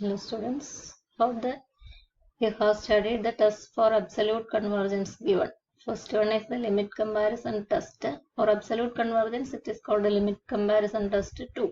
Hello students, hope that you have studied the test for absolute convergence given. First one is the limit comparison test. For absolute convergence, it is called the limit comparison test 2.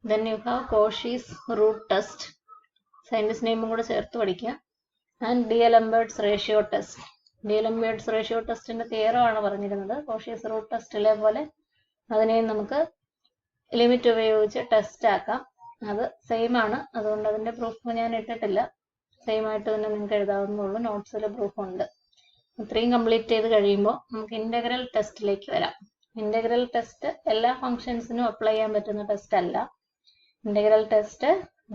Then you have Cauchy's root test. Scientist name kuda ചേർത്ത് പഠിക്കുക. And D'Alembert's ratio test. D'Alembert's ratio test ന്റെ theorem ആണ് പറഞ്ഞിരുന്നത്. Cauchy's root test ലെ പോലെ അതിനെ നമുക്ക് limit ഉപയോഗിച്ച് ടെസ്റ്റ് ആക്കാം. അത് സെയിം ആണ്, അതുകൊണ്ട് അതിന്റെ പ്രൂഫ് ഞാൻ ഇട്ടിട്ടില്ല. സെയിം ആയിട്ട് തന്നെ നിങ്ങൾക്ക് എഴുതാവുന്നുള്ളൂ. നോട്ട്സിൽ പ്രൂഫ് ഉണ്ട്. ഇത്രയും കംപ്ലീറ്റ് ചെയ്ത് കഴിയുമ്പോൾ നമുക്ക് ഇന്റഗ്രൽ ടെസ്റ്റിലേക്ക് വരാം. ഇന്റഗ്രൽ ടെസ്റ്റ് എല്ലാ ഫംഗ്ഷൻസിനും അപ്ലൈ ചെയ്യാൻ പറ്റുന്ന ടെസ്റ്റ് അല്ല. ഇന്റഗ്രൽ ടെസ്റ്റ്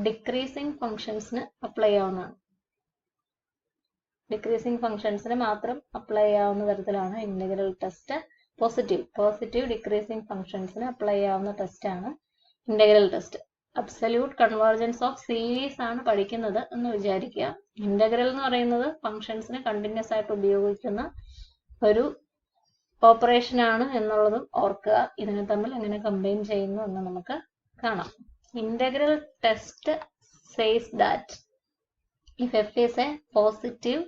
ഡിക്രീസിങ് ഫംഗ്ഷൻസിന് അപ്ലൈ ചെയ്യാവുന്നതാണ്. ഡിക്രീസിങ് ഫംഗ്ഷൻസിന് മാത്രം അപ്ലൈ ചെയ്യാവുന്ന തരത്തിലാണ് ഇന്റഗ്രൽ ടെസ്റ്റ്. പോസിറ്റീവ് ഡിക്രീസിങ് ഫംഗ്ഷൻസിന് അപ്ലൈ ചെയ്യാവുന്ന ടെസ്റ്റ് ആണ് integral test. Absolute convergence of series ആണ് പഠിക്കുന്നത് എന്ന് വിചാരിക്കുക. ഇന്റഗ്രൽ എന്ന് പറയുന്നത് ഫംഗ്ഷൻസിന് കണ്ടിന്യൂസ് ആയിട്ട് ഉപയോഗിക്കുന്ന ഒരു ഓപ്പറേഷൻ ആണ് എന്നുള്ളതും ഓർക്കുക. ഇതിനെ തമ്മിൽ എങ്ങനെ കമ്പൈൻ ചെയ്യുന്നു എന്ന് നമുക്ക് കാണാം. Integral test says that if f is a positive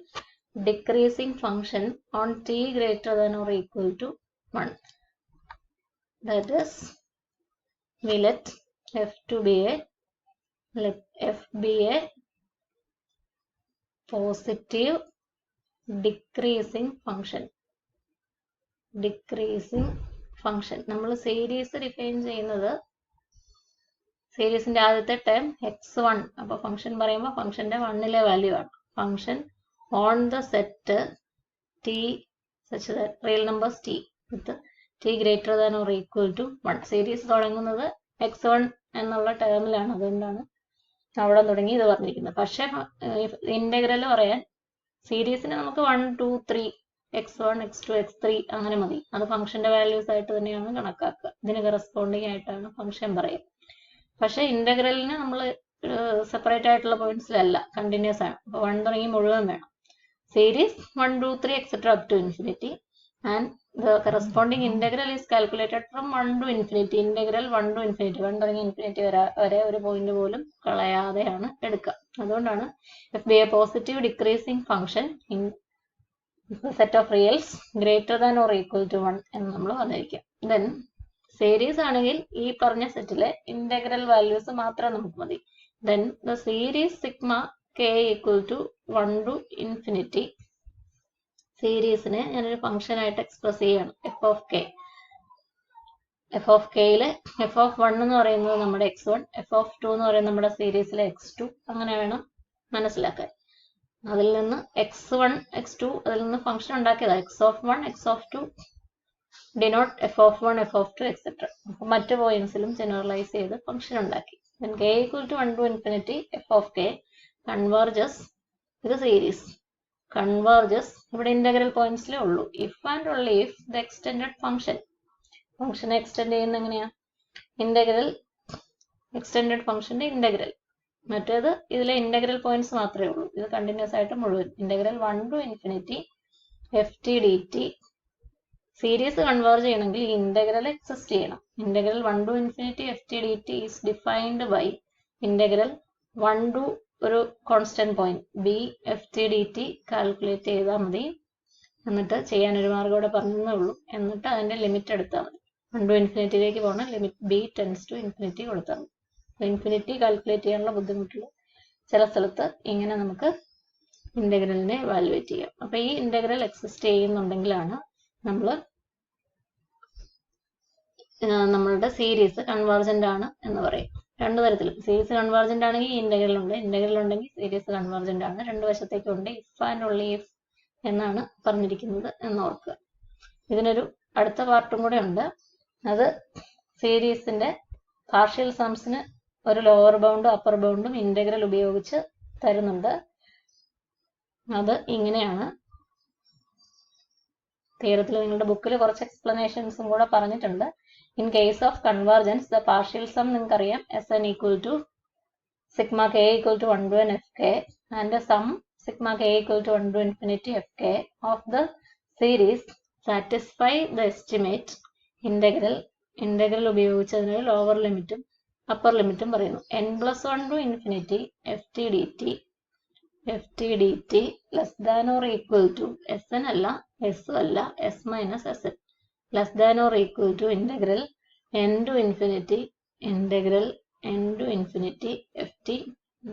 decreasing function on t greater than or equal to 1, that is, we let f be a positive decreasing function. നമ്മൾ സീരീസ് ഡിഫൈൻ ചെയ്യുന്നത് സീരീസിന്റെ ആദ്യത്തെ term x1. അപ്പൊ function പറയുമ്പോൾ ഫംഗ്ഷന്റെ 1ലെ value ആണ്. Function on the set t such that real numbers t with t greater than or equal to 1. Series തുടങ്ങുന്നത് x1 എന്നുള്ള ടേമിലാണ്, അതുകൊണ്ടാണ് അവിടെ തുടങ്ങി ഇത് പറഞ്ഞിരിക്കുന്നത്. പക്ഷെ ഇന്റഗ്രൽ പറയാൻ സീരീസിന് നമുക്ക് 1, 2, 3 x1, x2, x3 അങ്ങനെ മതി. അത് ഫംഗ്ഷന്റെ വാല്യൂസ് ആയിട്ട് തന്നെയാണ് കണക്കാക്കുക. ഇതിന് കറസ്പോണ്ടിങ് ആയിട്ടാണ് ഫംഗ്ഷൻ പറയുക. പക്ഷെ ഇന്റഗ്രലിന് നമ്മൾ സെപ്പറേറ്റ് ആയിട്ടുള്ള പോയിന്റ്സിലല്ല, കണ്ടിന്യൂസ് ആണ്. അപ്പൊ 1 തുടങ്ങി മുഴുവൻ വേണം. Series 1, 2, 3 etc. up to infinity and the corresponding integral is calculated from 1 to infinity. Integral 1 to infinity, 1 തുടങ്ങി ഇൻഫിനിറ്റി വരെ ഒരു പോയിന്റ് പോലും കളയാതെയാണ് എടുക്കുക. അതുകൊണ്ടാണ് if be a positive decreasing function in the set of reals greater than or equal to 1 എന്ന് നമ്മൾ പറഞ്ഞിരിക്കുക. then series ആണെങ്കിൽ ഈ പറഞ്ഞ സെറ്റിലെ ഇന്റഗ്രൽ വാല്യൂസ് മാത്രം നമുക്ക് മതി. then the series sigma k equal to 1 to infinity. സീരീസിനെ ഞാനൊരു ഫംഗ്ഷൻ ആയിട്ട് എക്സ്പ്രസ് ചെയ്യാണ്, f of k. f of kയിലെ f of 1 എന്ന് പറയുന്നത് നമ്മുടെ x1, f of 2 എന്ന് പറയുന്നത് നമ്മുടെ സീരീസിലെ x2. അങ്ങനെ വേണം മനസ്സിലാക്കാൻ. അതിൽ നിന്ന് x1, x2 അതിൽ നിന്ന് ഫംഗ്ഷൻ ഉണ്ടാക്കിയതാ. x of 1, x of 2 denote f of 1, f of 2 etc. അപ്പൊ മറ്റു പോയിന്റ്സിലും ജനറലൈസ് ചെയ്ത് ഫംഗ്ഷൻ ഉണ്ടാക്കി. then k equal to 1 to infinity f of k converges ഇത് സീരീസ് കൺവേർജസ്. ഇവിടെ ഇന്റഗ്രൽ പോയിന്റ്സിലേ ഉള്ളൂ. if and only if the extended function extend ചെയ്യുന്ന എങ്ങനെയാ? Integral extended ഫംഗ്ഷന്റെ ഇന്റഗ്രൽ. മറ്റേത് ഇതിലെ ഇന്റഗ്രൽ പോയിന്റ്സ് മാത്രമേ ഉള്ളൂ. ഇത് കണ്ടിന്യൂസ് ആയിട്ട് മുഴുവൻ integral 1 to infinity ft dt. Series converge ചെയ്യണമെങ്കിൽ ഈ ഇന്റഗ്രൽ എക്സിസ്റ്റ് ചെയ്യണം. Integral 1 to infinity ft dt is defined by integral 1 to ഒരു constant point b ft dt calculate ചെയ്താൽ മതി. എന്നിട്ട് ചെയ്യാൻ ഒരു മാർഗം ഇവിടെ പറഞ്ഞതേ ഉള്ളൂ. എന്നിട്ട് അതിന്റെ ലിമിറ്റ് എടുത്താൽ മതി. 1 to infinity പോകണം, limit b tends to infinity കൊടുത്താൽ മതി. ഇൻഫിനിറ്റി കാൽക്കുലേറ്റ് ചെയ്യാനുള്ള ബുദ്ധിമുട്ടുള്ള ചില സ്ഥലത്ത് ഇങ്ങനെ നമുക്ക് ഇന്റഗ്രലിനെ വാല്യുവേറ്റ് ചെയ്യാം. അപ്പൊ ഈ ഇന്റഗ്രൽ എക്സിസ്റ്റ് ചെയ്യുന്നുണ്ടെങ്കിലാണ് നമ്മളുടെ സീരീസ് കൺവേർജന്റ് ആണ് എന്ന് പറയും. രണ്ടു തരത്തിലും സീരീസ് കൺവേർജന്റ് ആണെങ്കിൽ ഇന്റഗ്രൽ ഉണ്ട്, ഇന്റഗ്രൽ ഉണ്ടെങ്കിൽ സീരീസ് കൺവേർജന്റ് ആണ്. രണ്ടു വശത്തേക്കും ഉണ്ട്. ഇഫ് ആൻഡ് ഓൺലി ഇഫ് എന്നാണ് പറഞ്ഞിരിക്കുന്നത് എന്ന് ഓർക്കുക. ഇതിനൊരു അടുത്ത പാർട്ടും കൂടെ ഉണ്ട്. അത് സീരീസിന്റെ പാർഷ്യൽ സംസിന് ഒരു ലോവർ ബൗണ്ടും അപ്പർ ബൗണ്ടും ഇന്റഗ്രൽ ഉപയോഗിച്ച് തരുന്നുണ്ട്. അത് ഇങ്ങനെയാണ്. തിയറത്തിൽ നിങ്ങളുടെ ബുക്കിൽ കുറച്ച് എക്സ്പ്ലനേഷൻസും കൂടെ പറഞ്ഞിട്ടുണ്ട്. In case of convergence the partial sum നിങ്ങൾക്കറിയാം Sn equal to sigma k equal to 1 to n fk and the sum sigma k equal to 1 to infinity fk of the series satisfy the estimate. Integral ഉപയോഗിച്ച് അതിനൊരു lower ലിമിറ്റും upper ലിമിറ്റും പറയുന്നു. n+1 to infinity ft dt less than or equal to sn അല്ല s അല്ല s minus sn less than or equal to integral n to infinity ft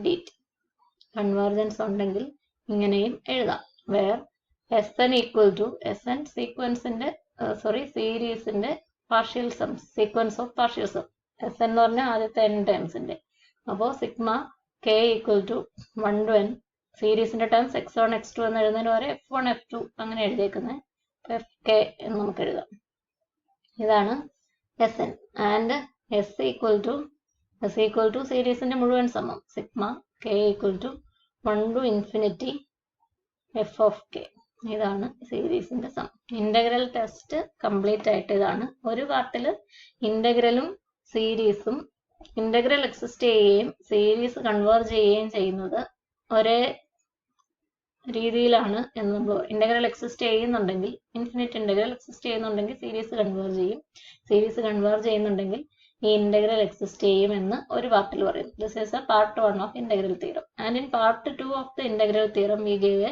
dt. Convergence ഉണ്ടെങ്കിൽ ഇങ്ങനെയും എഴുതാം. Where sn equal to sn സീക്വൻസിന്റെ സീരീസിന്റെ partial sum, sequence of partial sum. sn എന്ന് പറഞ്ഞാൽ ആദ്യത്തെ n ടേംസിന്റെ. അപ്പോൾ sigma k equal to 1 to n സീരീസിന്റെ ടേംസ് x1 x2 എന്ന് എഴുതുന്നതിന് വരെ f1 f2 അങ്ങനെ എഴുതിയേക്കുന്നത് fk എന്ന് നമുക്ക് എഴുതാം. ഇതാണ് sn. And s equal to സീരീസിന്റെ മുഴുവൻ സമം sigma k equal to 1 to infinity f of k. ഇതാണ് സീരീസിന്റെ സം. ഇന്റഗ്രൽ ടെസ്റ്റ് കംപ്ലീറ്റ് ആയിട്ട് ഇതാണ്. ഒരു പാർട്ടിൽ ഇന്റഗ്രലും സീരീസും ഇന്റഗ്രൽ എക്സിസ്റ്റ് ചെയ്യുകയും സീരീസ് കൺവേർജ് ചെയ്യുകയും ചെയ്യുന്നത് ഒരേ രീതിയിലാണ് എന്ന് നമ്മൾ ഇന്റഗ്രൽ എക്സിസ്റ്റ് ചെയ്യുന്നുണ്ടെങ്കിൽ ഇൻഫിനിറ്റ് ഇന്റഗ്രൽ എക്സിസ്റ്റ് ചെയ്യുന്നുണ്ടെങ്കിൽ സീരീസ് കൺവേർജ് ചെയ്യും. സീരീസ് കൺവേർജ് ചെയ്യുന്നുണ്ടെങ്കിൽ ഈ ഇന്റഗ്രൽ എക്സിസ്റ്റ് ചെയ്യും എന്ന് ഒരു പാർട്ടിൽ പറയുന്നു. This is a part 1 of integral theorem. And in part 2 of the integral theorem we give a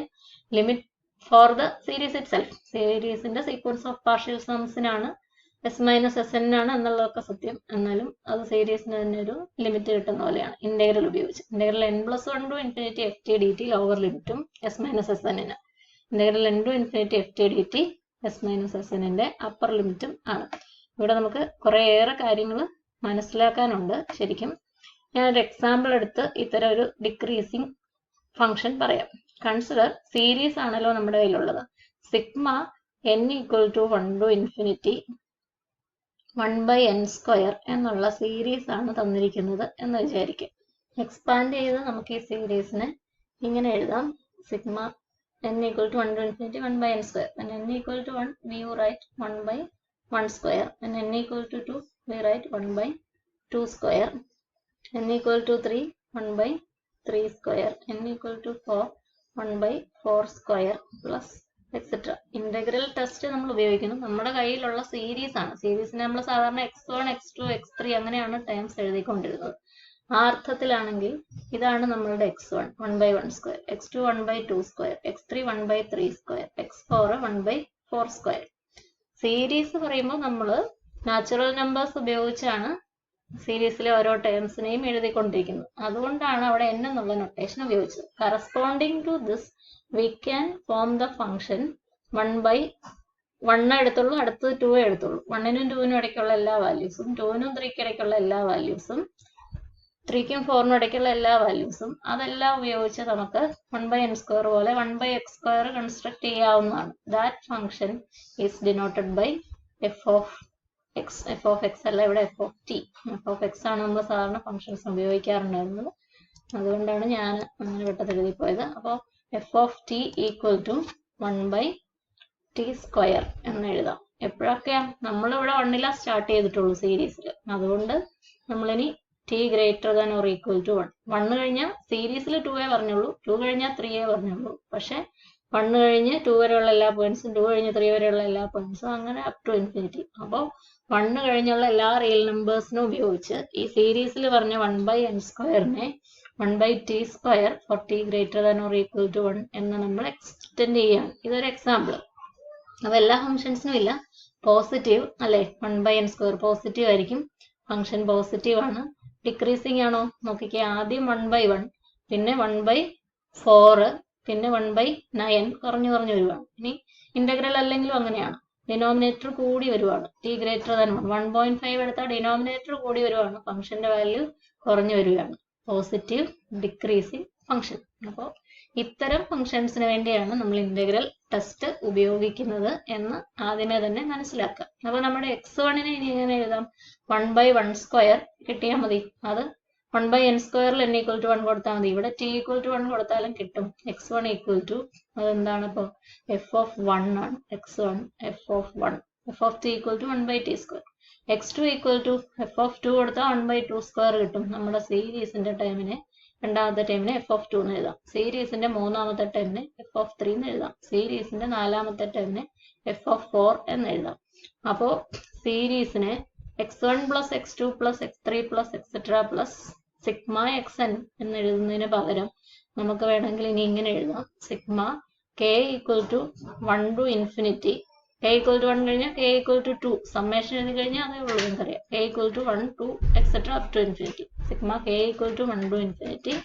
limit for the series itself. സീരീസിന്റെ സീക്വൻസ് ഓഫ് പാർഷ്യൽ സംസിനാണ് s മൈനസ് sn ആണ് എന്നുള്ളതൊക്കെ സത്യം. എന്നാലും അത് സീരീസിന് തന്നെ ഒരു ലിമിറ്റ് കിട്ടുന്ന പോലെയാണ് ഇന്റഗ്രൽ ഉപയോഗിച്ച്. Integral n+1 to infinity ft dt lower ലിമിറ്റും s മൈനസ് sn ന്. Integral n to infinity ft dt s minus sn ന്റെ അപ്പർ ലിമിറ്റും ആണ്. ഇവിടെ നമുക്ക് കുറേയേറെ കാര്യങ്ങൾ മനസ്സിലാക്കാനുണ്ട്. ശരിക്കും ഞാനൊരു എക്സാമ്പിൾ എടുത്ത് ഇത്തരം ഒരു ഡിക്രീസിങ് ഫംഗ്ഷൻ പറയാം. കൺസിഡർ സീരീസ് ആണല്ലോ നമ്മുടെ കയ്യിലുള്ളത്. Sigma n equal to 1 to infinity 1/n² എന്നുള്ള സീരീസ് ആണ് തന്നിരിക്കുന്നത് എന്ന് വിചാരിക്കുക. എക്സ്പാൻഡ് ചെയ്ത് നമുക്ക് ഈ സീരീസിനെ ഇങ്ങനെ എഴുതാം. Sigma n equal to 1 to infinity 1/n². When n equal to 1 we write 1/1². When n equal to 2 we write 1/2². n equal to 3 1/3². n equal to 4 1/4² plus etcetera. Integral test നമ്മൾ ഉപയോഗിക്കുന്നു. നമ്മുടെ കയ്യിലുള്ള സീരീസ് ആണ്. സീരീസിനെ നമ്മൾ സാധാരണ x1 x2 x3 അങ്ങനെയാണ് terms എഴുതിക്കൊണ്ടിരുന്നത്. ആ അർത്ഥത്തിലാണെങ്കിൽ ഇതാണ് നമ്മളുടെ x1 1/1², x2 1/2², x3 1/3², x4 1/4². Series പറയുമ്പോൾ നമ്മൾ നാച്ചുറൽ നമ്പേഴ്സ് ഉപയോഗിച്ചാണ് സീരീസിലെ ഓരോ ടേംസിനെയും എഴുതിക്കൊണ്ടിരിക്കുന്നത്. അതുകൊണ്ടാണ് അവിടെ n എന്നുള്ള നൊട്ടേഷൻ ഉപയോഗിച്ചത്. Corresponding to this we can form the function 1/1 എടുത്തുള്ളൂ, അടുത്തത് 2 എടുത്തുള്ളൂ. 1നും 2നും ഇടയ്ക്കുള്ള എല്ലാ വാല്യൂസും, 2നും 3ക്കും ഇടയ്ക്കുള്ള എല്ലാ വാല്യൂസും, 3ക്കും 4നും ഇടയ്ക്കുള്ള എല്ലാ വാല്യൂസും, അതെല്ലാം ഉപയോഗിച്ച് നമുക്ക് 1/n² പോലെ 1/x² കൺസ്ട്രക്ട് ചെയ്യാവുന്നതാണ്. That function is denoted by f of x. f of x അല്ല, ഇവിടെ f of t. f of x ആണ് നമ്മൾ സാധാരണ ഫംഗ്ഷൻസ് ഉപയോഗിക്കാറുണ്ടായിരുന്നത്. അതുകൊണ്ടാണ് ഞാൻ അങ്ങനെ പെട്ടെന്ന് എഴുതിപ്പോയത്. അപ്പോൾ f of t equal to 1/t² എന്ന് എഴുതാം. എപ്പോഴൊക്കെയാ നമ്മളിവിടെ 1 സ്റ്റാർട്ട് ചെയ്തിട്ടുള്ളൂ സീരീസിൽ. അതുകൊണ്ട് നമ്മളിനി t greater than or equal to 1. 1 കഴിഞ്ഞാൽ സീരീസിൽ 2 പറഞ്ഞുള്ളൂ, 2 കഴിഞ്ഞാൽ 3 പറഞ്ഞുള്ളൂ. പക്ഷെ 1 കഴിഞ്ഞ് 2 വരെയുള്ള എല്ലാ പോയിന്റ്സും, 2 കഴിഞ്ഞ് 3 വരെയുള്ള എല്ലാ പോയിന്റ്സും, അങ്ങനെ അപ് ടു ഇൻഫിനിറ്റി. അപ്പോൾ 1 കഴിഞ്ഞുള്ള എല്ലാ റിയൽ നമ്പേഴ്സിനും ഉപയോഗിച്ച് ഈ സീരീസിൽ പറഞ്ഞ 1/n²നെ 1/t² for t greater than or equal to 1 എന്ന് നമ്മൾ എക്സ്റ്റെൻഡ് ചെയ്യാണ്. ഇതൊരു എക്സാമ്പിൾ. അപ്പോൾ എല്ലാ ഫംഗ്ഷൻസിനും ഇല്ല. പോസിറ്റീവ് അല്ലെ, 1/n² പോസിറ്റീവ് ആയിരിക്കും. ഫംഗ്ഷൻ പോസിറ്റീവ് ആണ്. ഡിക്രീസിങ് ആണോ നോക്കിക്കേ. ആദ്യം 1/1, പിന്നെ 1/4, പിന്നെ 1/9 കുറഞ്ഞു വരുവാണ്. ഇനി ഇന്റഗ്രൽ അല്ലെങ്കിലും അങ്ങനെയാണ്. ഡിനോമിനേറ്റർ കൂടി വരുവാണ്. t greater than 1, 1.5 എടുത്താൽ ഡിനോമിനേറ്റർ കൂടി വരുവാണ്, ഫംഗ്ഷന്റെ വാല്യൂ കുറഞ്ഞു വരികയാണ്. Positive decreasing function. അപ്പോൾ ഇത്തരം ഫംഗ്ഷൻസിന് വേണ്ടിയാണ് നമ്മൾ ഇന്റഗ്രൽ ടെസ്റ്റ് ഉപയോഗിക്കുന്നത് എന്ന് ആദ്യമേ തന്നെ മനസ്സിലാക്കുക. അപ്പോൾ നമ്മുടെ x1നെ ഇനി എങ്ങനെ എഴുതാം? 1/1² കിട്ടിയാൽ മതി. അത് 1/n² n ഈക്വൽ ടു 1 കൊടുത്താൽ മതി. ഇവിടെ t ഈക്വൽ ടു 1 കൊടുത്താലും കിട്ടും. x1 ഈക്വൽ ടു അതെന്താണ്? ഇപ്പോൾ f of 1 ആണ്. x1 f of 1, f of t equal to 1/t². x2 equal to f of 2 കൊടുത്താൽ 1/2² കിട്ടും. നമ്മുടെ സീരീസിന്റെ ടൈമിനെ, രണ്ടാമത്തെ ടൈമിനെ f of 2 എന്ന് എഴുതാം. സീരീസിന്റെ മൂന്നാമത്തെ ടൈമിനെ f of 3 എന്ന് എഴുതാം. സീരീസിന്റെ നാലാമത്തെ ടൈമിനെ f of 4 എന്ന് എഴുതാം. അപ്പോൾ സീരീസിനെ x1 plus x2 plus x3 plus etc. plus sigma xn എന്ന് എഴുതുന്നതിന് പകരം നമുക്ക് വേണമെങ്കിൽ ഇനി ഇങ്ങനെ എഴുതാം. Sigma k equal to 1 to infinity. k equal to 1 കഴിഞ്ഞാൽ k equal to 2. സമ്മേഷൻ എഴുതി കഴിഞ്ഞാൽ അതേ ഉള്ളൂ നമുക്കറിയാം. k equal to 1 to etc. up to infinity. Sigma k equal to 1 to infinity.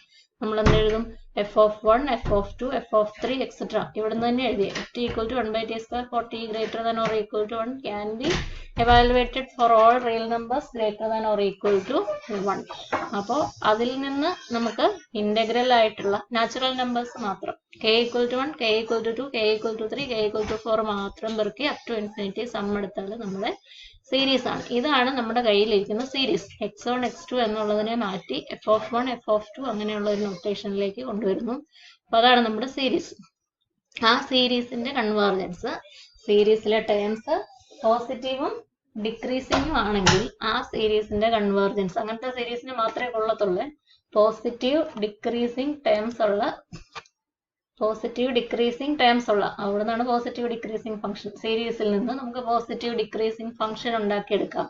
നമ്മൾ എന്ത് എഴുതും? f of 1, f of 2, f of 3, etc. ഇവിടെ നിന്ന് തന്നെ എഴുതിയ t equal to 1 by t square for t greater than or equal to 1 can be evaluated for all real numbers greater than or equal to 1. അപ്പോൾ അതിൽ നിന്ന് നമുക്ക് integral ആയിട്ടുള്ള natural numbers മാത്രം k equal to 1, k equal to 2, k equal to 3, k equal to 4 മാത്രം പെറുക്കി up to infinity some എടുത്താൽ നമ്മുടെ സീരീസ് ആണ്. ഇതാണ് നമ്മുടെ കയ്യിലിരിക്കുന്ന സീരീസ്. x1 x2 എന്നുള്ളതിനെ മാറ്റി f of 1 f of 2 അങ്ങനെയുള്ള ഒരു നൊട്ടേഷനിലേക്ക് കൊണ്ടുവരുന്നു. അപ്പോൾ അതാണ് നമ്മുടെ സീരീസ്. ആ സീരീസിന്റെ കൺവേർജൻസ്, സീരീസിലെ ടേംസ് പോസിറ്റീവും ഡിക്രീസിങ്ങും ആണെങ്കിൽ ആ സീരീസിന്റെ കൺവേർജൻസ്, അങ്ങനത്തെ സീരീസിന് മാത്രമേ കൊള്ളത്തുള്ളൂ. പോസിറ്റീവ് ഡിക്രീസിങ് ടേംസ് ഉള്ള അവിടെ നിന്നാണ് പോസിറ്റീവ് ഡിക്രീസിങ് ഫംഗ്ഷൻ. സീരീസിൽ നിന്ന് നമുക്ക് പോസിറ്റീവ് ഡിക്രീസിങ് ഫംഗ്ഷൻ ഉണ്ടാക്കിയെടുക്കാം.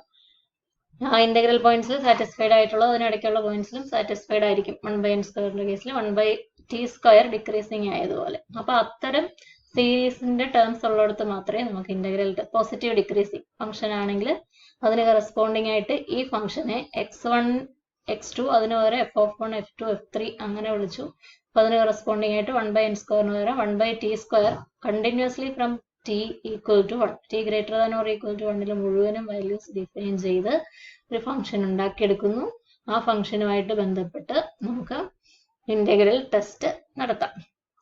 ആ ഇന്റഗ്രൽ പോയിന്റ്സിൽ സാറ്റിസ്ഫൈഡ് ആയിട്ടുള്ള അതിനിടയ്ക്കുള്ള പോയിന്റ്സിലും സാറ്റിസ്ഫൈഡ് ആയിരിക്കും. 1/n² കേസിൽ 1/t² ഡിക്രീസിങ് ആയതുപോലെ. അപ്പൊ അത്തരം സീരീസിന്റെ ടേംസ് ഉള്ളിടത്ത് മാത്രമേ നമുക്ക് ഇന്റഗ്രൽ പോസിറ്റീവ് ഡിക്രീസിങ് ഫംഗ്ഷൻ ആണെങ്കിൽ അതിന് കറസ്പോണ്ടിങ് ആയിട്ട് ഈ ഫംഗ്ഷനെ x1 x2 അതിന് പകരം f of 1 f2 f3 അങ്ങനെ വിളിച്ചു. അപ്പൊ അതിന് കറസ്പോണ്ടിങ് ആയിട്ട് 1/n² പകരം 1/t² continuously from t equal to 1, t greater than or equal to 1 മുഴുവനും വാല്യൂസ് ഡിഫൈൻ ചെയ്ത് ഒരു ഫംഗ്ഷൻ ഉണ്ടാക്കിയെടുക്കുന്നു. ആ ഫംഗ്ഷനുമായിട്ട് ബന്ധപ്പെട്ട് നമുക്ക് ഇന്റഗ്രൽ ടെസ്റ്റ് നടത്താം.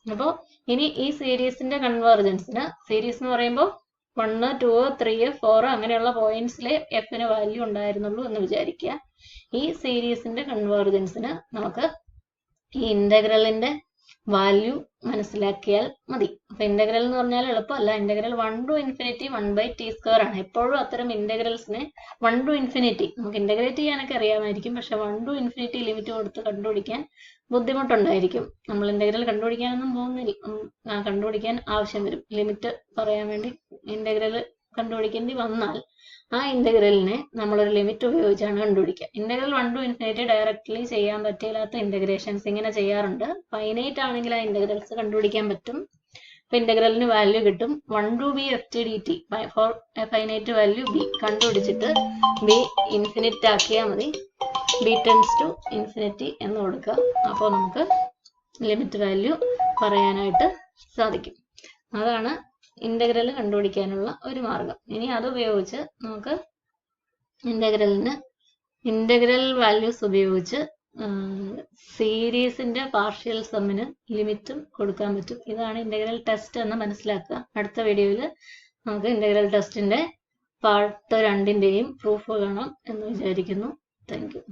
അപ്പോൾ ഇനി ഈ സീരീസിന്റെ കൺവേർജൻസിന്, സീരീസ് എന്ന് പറയുമ്പോൾ 1, 2, 3, 4 അങ്ങനെയുള്ള പോയിന്റ്സിലെ എഫിന് വാല്യൂ ഉണ്ടായിരുന്നുള്ളൂ എന്ന് വിചാരിക്കുക. ഈ സീരീസിന്റെ കൺവേർജൻസിന് നമുക്ക് ഈ ഇന്റഗ്രലിന്റെ വാല്യൂ മനസ്സിലാക്കിയാൽ മതി. അപ്പൊ ഇന്റഗ്രൽ എന്ന് പറഞ്ഞാൽ എളുപ്പമല്ല. ഇന്റഗ്രൽ 1 to infinity 1/t² ആണ്. എപ്പോഴും അത്തരം ഇന്റഗ്രൽസിനെ 1 to infinity നമുക്ക് ഇന്റഗ്രേറ്റ് ചെയ്യാനൊക്കെ അറിയാമായിരിക്കും. പക്ഷെ 1 to infinity ലിമിറ്റ് കൊടുത്ത് കണ്ടുപിടിക്കാൻ ബുദ്ധിമുട്ടുണ്ടായിരിക്കും. നമ്മൾ ഇന്റഗ്രൽ കണ്ടുപിടിക്കാനൊന്നും പോകുന്നില്ല, കണ്ടുപിടിക്കാൻ ആവശ്യം വരും. ലിമിറ്റ് പറയാൻ വേണ്ടി ഇന്റഗ്രൽ കണ്ടുപിടിക്കേണ്ടി വന്നാൽ ആ ഇന്റഗ്രലിനെ നമ്മളൊരു ലിമിറ്റ് ഉപയോഗിച്ചാണ് കണ്ടുപിടിക്കുക. ഇന്റഗ്രൽ 1 to infinity ഡയറക്റ്റ്ലി ചെയ്യാൻ പറ്റില്ലാത്ത ഇന്റഗ്രേഷൻസ് ഇങ്ങനെ ചെയ്യാറുണ്ട്. ഫൈനൈറ്റ് ആണെങ്കിൽ ആ ഇന്റഗ്രൽസ് കണ്ടുപിടിക്കാൻ പറ്റും. അപ്പൊ ഇന്റഗ്രലിന് വാല്യൂ കിട്ടും 1 to b ft dt for a finite value b കണ്ടുപിടിച്ചിട്ട് b ഇൻഫിനിറ്റ് ആക്കിയാൽ മതി. b tends to infinity എന്ന് കൊടുക്കുക. അപ്പോൾ നമുക്ക് ലിമിറ്റ് വാല്യൂ പറയാനായിട്ട് സാധിക്കും. അതാണ് ഇന്റഗ്രൽ കണ്ടുപിടിക്കാനുള്ള ഒരു മാർഗം. ഇനി അത് ഉപയോഗിച്ച് നമുക്ക് ഇന്റഗ്രൽ വാല്യൂസ് ഉപയോഗിച്ച് സീരീസിന്റെ പാർഷ്യൽ സമ്മിന് ലിമിറ്റും കൊടുക്കാൻ പറ്റും. ഇതാണ് ഇന്റഗ്രൽ ടെസ്റ്റ് എന്ന് മനസ്സിലാക്കുക. അടുത്ത വീഡിയോയിൽ നമുക്ക് ഇന്റഗ്രൽ ടെസ്റ്റിന്റെ പാർട്ട് 2ന്റെയും പ്രൂഫ് കാണാം എന്ന് വിചാരിക്കുന്നു. Thank you.